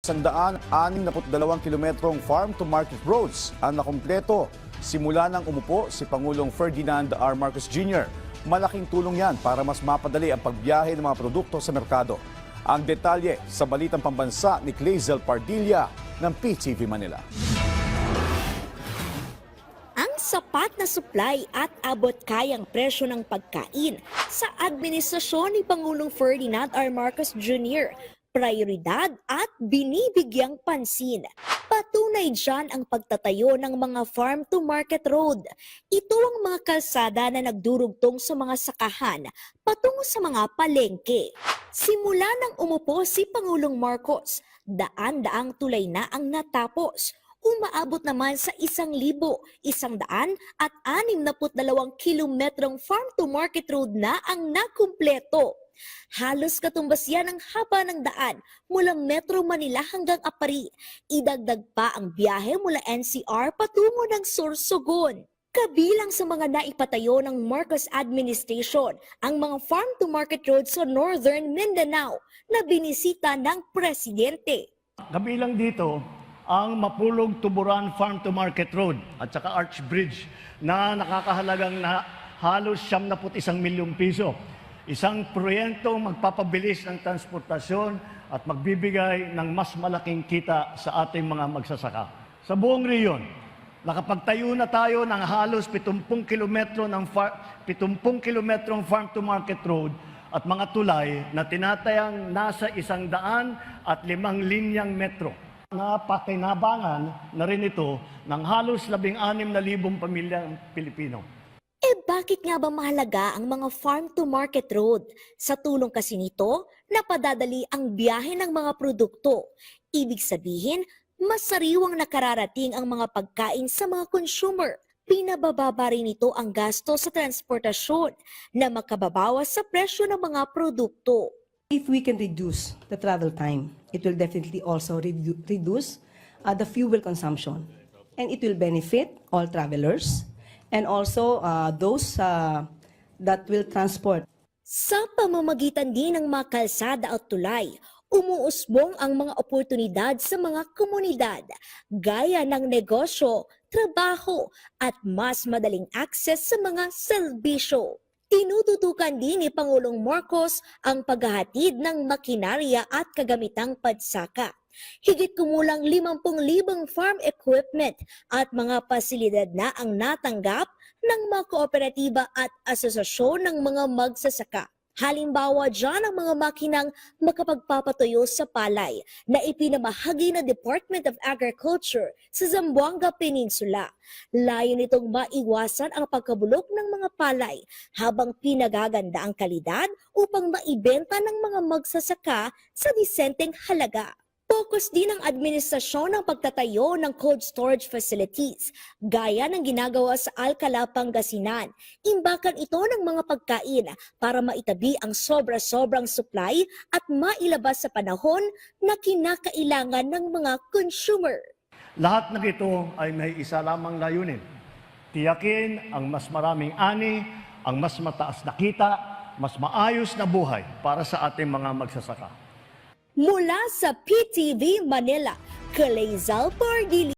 162 kilometrong farm-to-market roads ang nakumpleto simula nang umupo si Pangulong Ferdinand R. Marcos Jr. Malaking tulong yan para mas mapadali ang pagbiyahe ng mga produkto sa merkado. Ang detalye sa Balitang Pambansa ni Clazel Pardilla ng PTV Manila. Ang sapat na supply at abot-kayang presyo ng pagkain sa administrasyon ni Pangulong Ferdinand R. Marcos Jr. prioridad at binibigyang pansin. Patunay dyan ang pagtatayo ng mga farm-to-market road. Ito ang mga kalsada na nagdurugtong sa mga sakahan patungo sa mga palengke. Simula nang umupo si Pangulong Marcos, daan-daang tulay na ang natapos. Umaabot naman sa 1,162 kilometrong farm-to-market road na ang nakumpleto. Halos katumbas yan ang haba ng daan mula Metro Manila hanggang Apari. Idagdag pa ang biyahe mula NCR patungo ng Sorsogon. Kabilang sa mga naipatayo ng Marcos administration ang mga farm-to-market roads sa Northern Mindanao na binisita ng Presidente. Kabilang dito ang Mapulog-Tuburan Farm-to-Market Road at saka Arch Bridge na nakakahalagang halos 71 milyong piso. Isang proyektong magpapabilis ng transportasyon at magbibigay ng mas malaking kita sa ating mga magsasaka. Sa buong rehiyon, nakapagtayo na tayo ng halos 70 kilometrong farm-to-market road at mga tulay na tinatayang nasa 105 linyang metro. Napakinabangan na rin ito ng halos 16,000 pamilyang Pilipino. Bakit nga ba mahalaga ang mga farm-to-market road? Sa tulong kasi nito, napadadali ang biyahe ng mga produkto. Ibig sabihin, mas sariwang nakararating ang mga pagkain sa mga consumer. Pinabababa rin ito ang gasto sa transportasyon na makababawas sa presyo ng mga produkto. If we can reduce the travel time, it will definitely also reduce the fuel consumption. And it will benefit all travelers and also those that will transport. Sa pamamagitan din ng mga kalsada at tulay, umuusbong ang mga oportunidad sa mga komunidad, gaya ng negosyo, trabaho, at mas madaling akses sa mga serbisyo. Tinututukan din ni Pangulong Marcos ang paghahatid ng makinarya at kagamitang pagsaka. Higit kumulang 50,000 farm equipment at mga pasilidad na ang natanggap ng mga kooperatiba at asosasyon ng mga magsasaka. Halimbawa dyan ang mga makinang makapagpapatuyo sa palay na ipinamahagi ng Department of Agriculture sa Zamboanga Peninsula. Layo nitong maiwasan ang pagkabulok ng mga palay habang pinagaganda ang kalidad upang maibenta ng mga magsasaka sa disenteng halaga. Focus din ng administrasyon ng pagtatayo ng cold storage facilities, gaya ng ginagawa sa Alcala, Pangasinan. Imbakan ito ng mga pagkain para maitabi ang sobra-sobrang supply at mailabas sa panahon na kinakailangan ng mga consumer. Lahat ng ito ay may isa lamang layunin. Tiyakin ang mas maraming ani, ang mas mataas na kita, mas maayos na buhay para sa ating mga magsasaka. Mula sa PTV Manila, Clazel Pardilla.